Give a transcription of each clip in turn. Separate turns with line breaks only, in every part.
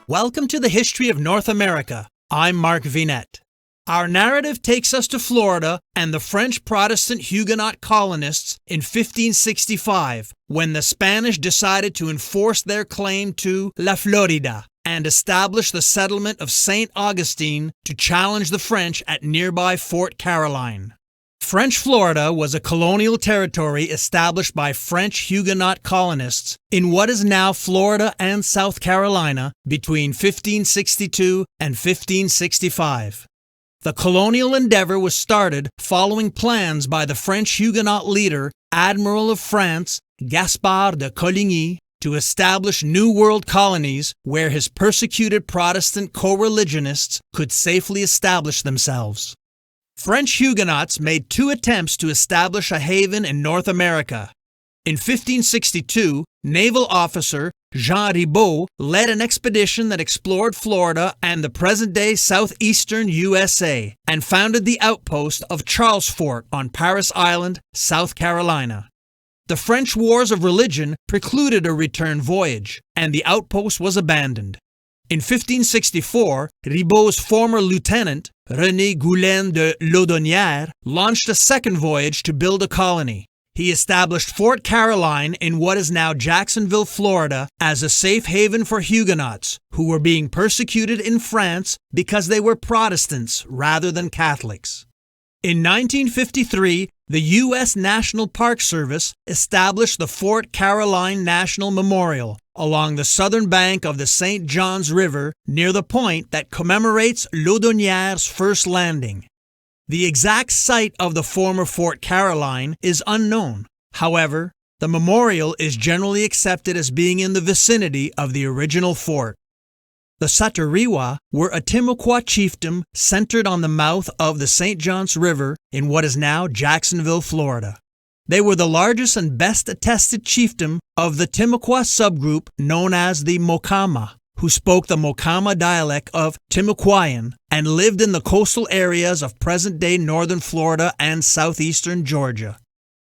Welcome to the History of North America. I'm Mark Vinette. Our narrative takes us to Florida and the French Protestant Huguenot colonists in 1565, when the Spanish decided to enforce their claim to La Florida and establish the settlement of St. Augustine to challenge the French at nearby Fort Caroline. French Florida was a colonial territory established by French Huguenot colonists in what is now Florida and South Carolina between 1562 and 1565. The colonial endeavor was started following plans by the French Huguenot leader, Admiral of France, Gaspard de Coligny, to establish New World colonies where his persecuted Protestant co-religionists could safely establish themselves. French Huguenots made two attempts to establish a haven in North America. In 1562, naval officer Jean Ribault led an expedition that explored Florida and the present-day southeastern USA and founded the outpost of Charles Fort on Paris Island, South Carolina. The French Wars of Religion precluded a return voyage, and the outpost was abandoned. In 1564, Ribault's former lieutenant, René Goulin de Laudonnière, launched a second voyage to build a colony. He established Fort Caroline in what is now Jacksonville, Florida, as a safe haven for Huguenots who were being persecuted in France because they were Protestants rather than Catholics. In 1953, the U.S. National Park Service established the Fort Caroline National Memorial along the southern bank of the St. Johns River near the point that commemorates Laudonnière's first landing. The exact site of the former Fort Caroline is unknown. However, the memorial is generally accepted as being in the vicinity of the original fort. The Satyriwa were a Timucua chiefdom centered on the mouth of the St. Johns River in what is now Jacksonville, Florida. They were the largest and best attested chiefdom of the Timucua subgroup known as the Mocama, who spoke the Mocama dialect of Timucuan and lived in the coastal areas of present-day northern Florida and southeastern Georgia.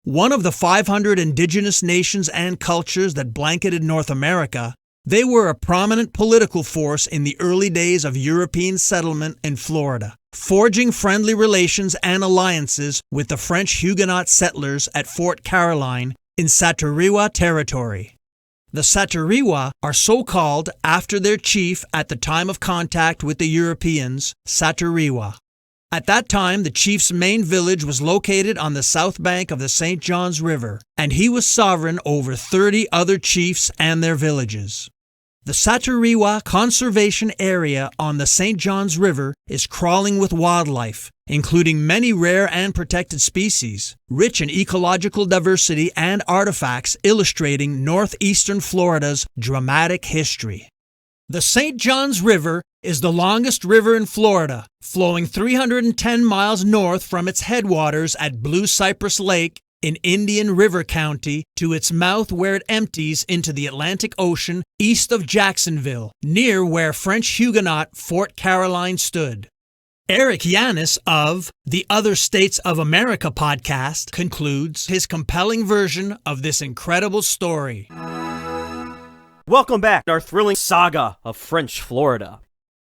One of the 500 indigenous nations and cultures that blanketed North America, they were a prominent political force in the early days of European settlement in Florida, forging friendly relations and alliances with the French Huguenot settlers at Fort Caroline in Satyriwa territory. The Satyriwa are so called after their chief at the time of contact with the Europeans, Satyriwa. At that time, the chief's main village was located on the south bank of the St. Johns River, and he was sovereign over 30 other chiefs and their villages. The Satyriwa Conservation Area on the St. Johns River is crawling with wildlife, including many rare and protected species, rich in ecological diversity and artifacts illustrating northeastern Florida's dramatic history. The St. Johns River is the longest river in Florida, flowing 310 miles north from its headwaters at Blue Cypress Lake in Indian River County to its mouth where it empties into the Atlantic Ocean east of Jacksonville, near where French Huguenot Fort Caroline stood. Eric Yanis of the Other States of America podcast concludes his compelling version of this incredible story.
Welcome back to our thrilling saga of French Florida.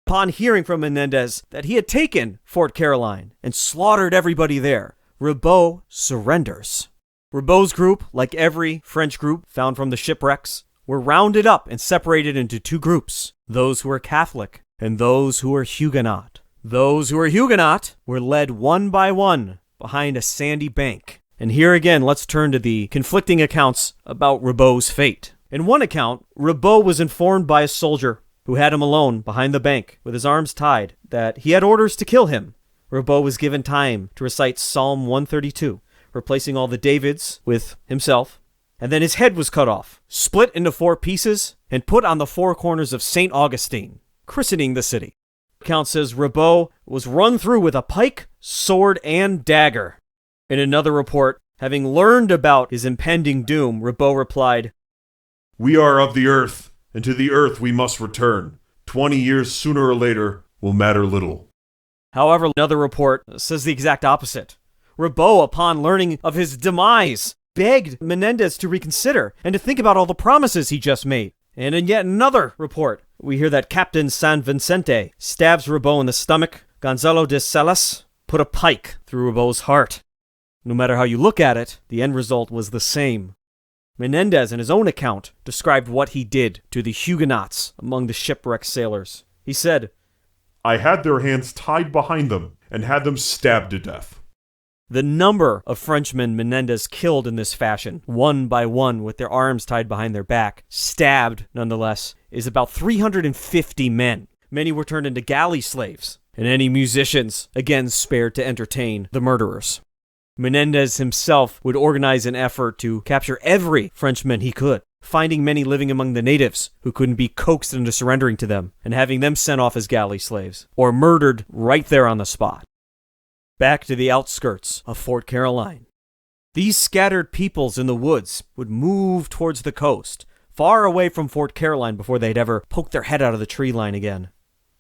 Upon hearing from Menéndez that he had taken Fort Caroline and slaughtered everybody there, Ribault surrenders. Ribault's group, like every French group found from the shipwrecks, were rounded up and separated into two groups, those who were Catholic and those who were Huguenot. Those who were Huguenot were led one by one behind a sandy bank. And here again, let's turn to the conflicting accounts about Ribault's fate. In one account, Ribault was informed by a soldier who had him alone behind the bank with his arms tied that he had orders to kill him. Ribault was given time to recite Psalm 132, replacing all the Davids with himself, and then his head was cut off, split into 4 pieces, and put on the 4 corners of St. Augustine, christening the city. The account says Ribault was run through with a pike, sword, and dagger. In another report, having learned about his impending doom, Ribault replied,
"We are of the earth, and to the earth we must return. 20 years sooner or later will matter little."
However, another report says the exact opposite. Ribault, upon learning of his demise, begged Menéndez to reconsider and to think about all the promises he just made. And in yet another report, we hear that Captain San Vicente stabs Ribault in the stomach. Gonzalo de Salas put a pike through Ribault's heart. No matter how you look at it, the end result was the same. Menéndez, in his own account, described what he did to the Huguenots among the shipwrecked sailors. He said,
I had their hands tied behind them and had them stabbed to death.
The number of Frenchmen Menéndez killed in this fashion, one by one with their arms tied behind their back, stabbed nonetheless, is about 350 men. Many were turned into galley slaves, and any musicians, again spared to entertain the murderers. Menéndez himself would organize an effort to capture every Frenchman he could, finding many living among the natives who couldn't be coaxed into surrendering to them, and having them sent off as galley slaves, or murdered right there on the spot. Back to the outskirts of Fort Caroline. These scattered peoples in the woods would move towards the coast, far away from Fort Caroline before they'd ever poke their head out of the tree line again.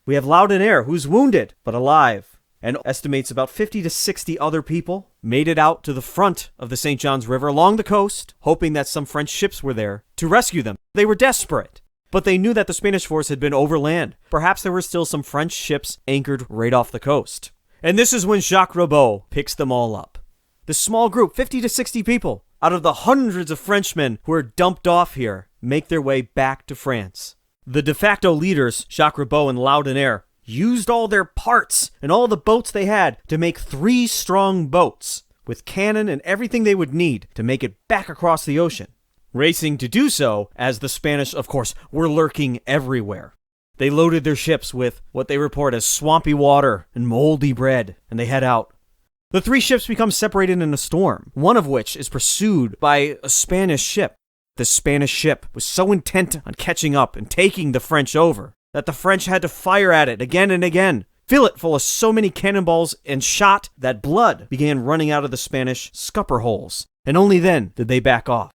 We have Laudonnière, who's wounded, but alive, and estimates about 50 to 60 other people made it out to the front of the St. Johns River along the coast, hoping that some French ships were there to rescue them. They were desperate, but they knew that the Spanish force had been overland. Perhaps there were still some French ships anchored right off the coast. And this is when Jacques Ribault picks them all up. This small group, 50 to 60 people, out of the hundreds of Frenchmen who are dumped off here, make their way back to France. The de facto leaders, Jacques Ribault and Laudonnière, used all their parts and all the boats they had to make 3 strong boats, with cannon and everything they would need to make it back across the ocean. Racing to do so, as the Spanish, of course, were lurking everywhere. They loaded their ships with what they report as swampy water and moldy bread, and they head out. The 3 ships become separated in a storm, one of which is pursued by a Spanish ship. The Spanish ship was so intent on catching up and taking the French over that the French had to fire at it again and again, fill it full of so many cannonballs and shot that blood began running out of the Spanish scupper holes, and only then did they back off.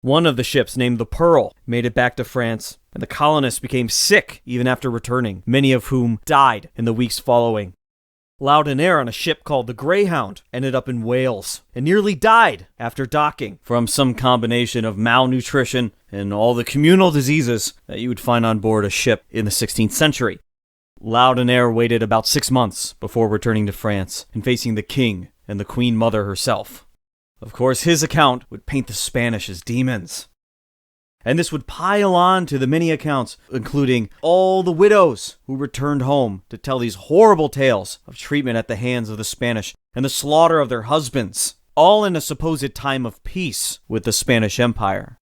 One of the ships, named the Pearl, made it back to France, and the colonists became sick even after returning, many of whom died in the weeks following. Laudonnière, on a ship called the Greyhound, ended up in Wales and nearly died after docking from some combination of malnutrition and all the communal diseases that you would find on board a ship in the 16th century. Laudonnière waited about 6 months before returning to France and facing the king and the Queen Mother herself. Of course, his account would paint the Spanish as demons. And this would pile on to the many accounts, including all the widows who returned home to tell these horrible tales of treatment at the hands of the Spanish and the slaughter of their husbands, all in a supposed time of peace with the Spanish Empire.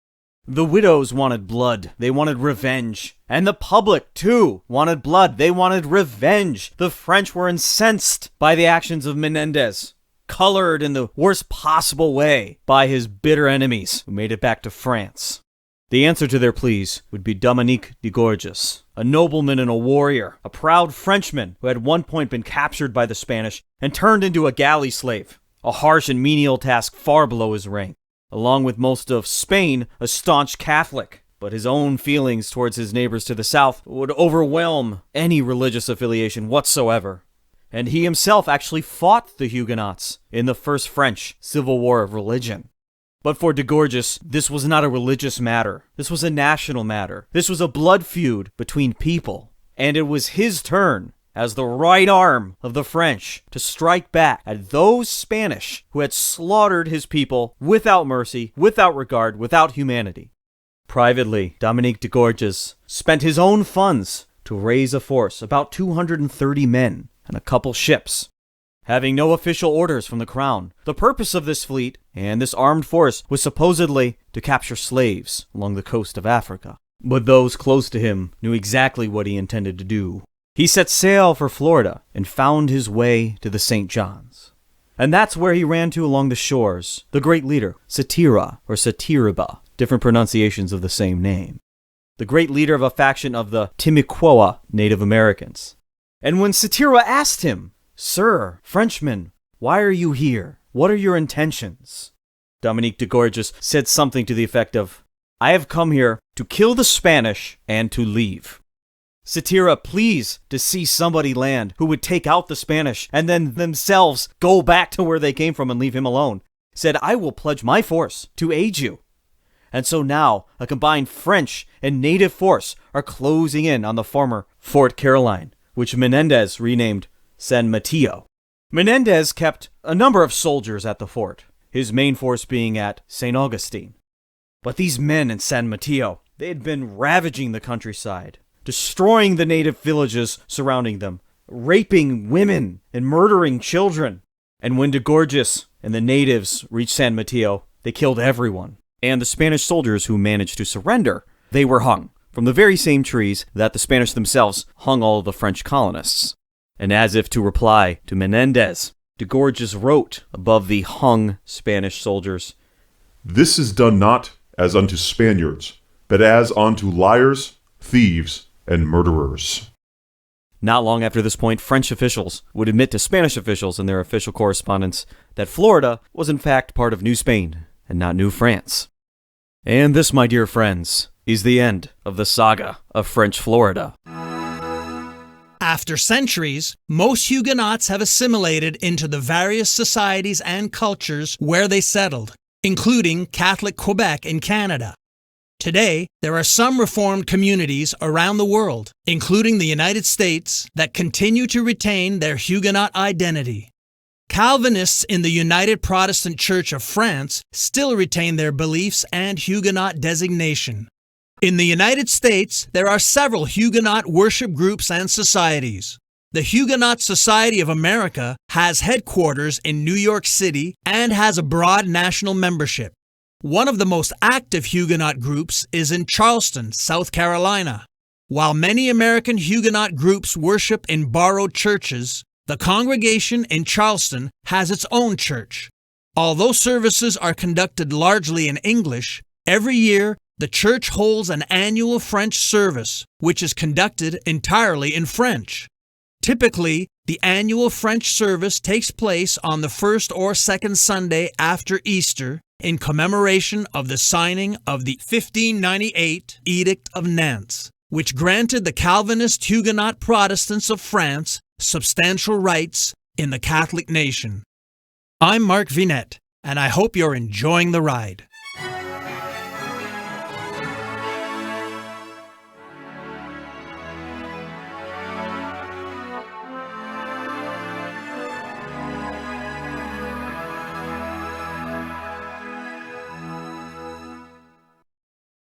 The widows wanted blood. They wanted revenge. And the public, too, wanted blood. They wanted revenge. The French were incensed by the actions of Menéndez, colored in the worst possible way by his bitter enemies who made it back to France. The answer to their pleas would be Dominique de Gourgues, a nobleman and a warrior, a proud Frenchman who had at one point been captured by the Spanish and turned into a galley slave, a harsh and menial task far below his rank. Along with most of Spain, a staunch Catholic, but his own feelings towards his neighbors to the south would overwhelm any religious affiliation whatsoever. And he himself actually fought the Huguenots in the First French Civil War of Religion. But for de Gourgues, this was not a religious matter. This was a national matter. This was a blood feud between people. And it was his turn, as the right arm of the French, to strike back at those Spanish who had slaughtered his people without mercy, without regard, without humanity. Privately, Dominique de Gourgues spent his own funds to raise a force, about 230 men and a couple ships. Having no official orders from the crown, the purpose of this fleet and this armed force was supposedly to capture slaves along the coast of Africa. But those close to him knew exactly what he intended to do. He set sail for Florida and found his way to the St. Johns. And that's where he ran to along the shores, the great leader, Satira or Satiriba, different pronunciations of the same name. The great leader of a faction of the Timucua Native Americans. And when Satira asked him, "Sir, Frenchman, why are you here? What are your intentions?" Dominique de Gourgues said something to the effect of, "I have come here to kill the Spanish and to leave." Satira pleased to see somebody land who would take out the Spanish and then themselves go back to where they came from and leave him alone, said, "I will pledge my force to aid you." And so now, a combined French and native force are closing in on the former Fort Caroline, which Menéndez renamed San Mateo. Menéndez kept a number of soldiers at the fort, his main force being at St. Augustine. But these men in San Mateo, they had been ravaging the countryside, destroying the native villages surrounding them, raping women and murdering children. And when de Gourgues and the natives reached San Mateo, they killed everyone. And the Spanish soldiers who managed to surrender, they were hung from the very same trees that the Spanish themselves hung all of the French colonists. And as if to reply to Menéndez, de Gourgues wrote above the hung Spanish soldiers,
"This is done not as unto Spaniards, but as unto liars, thieves, and murderers."
Not long after this point, French officials would admit to Spanish officials in their official correspondence that Florida was in fact part of New Spain and not New France. And this, my dear friends, is the end of the saga of French Florida.
After centuries, most Huguenots have assimilated into the various societies and cultures where they settled, including Catholic Quebec in Canada. Today, there are some Reformed communities around the world, including the United States, that continue to retain their Huguenot identity. Calvinists in the United Protestant Church of France still retain their beliefs and Huguenot designation. In the United States, there are several Huguenot worship groups and societies. The Huguenot Society of America has headquarters in New York City and has a broad national membership. One of the most active Huguenot groups is in Charleston, South Carolina. While many American Huguenot groups worship in borrowed churches, the congregation in Charleston has its own church. Although services are conducted largely in English, every year the church holds an annual French service, which is conducted entirely in French. Typically, the annual French service takes place on the first or second Sunday after Easter in commemoration of the signing of the 1598 Edict of Nantes, which granted the Calvinist Huguenot Protestants of France substantial rights in the Catholic nation. I'm Mark Vinet, and I hope you're enjoying the ride.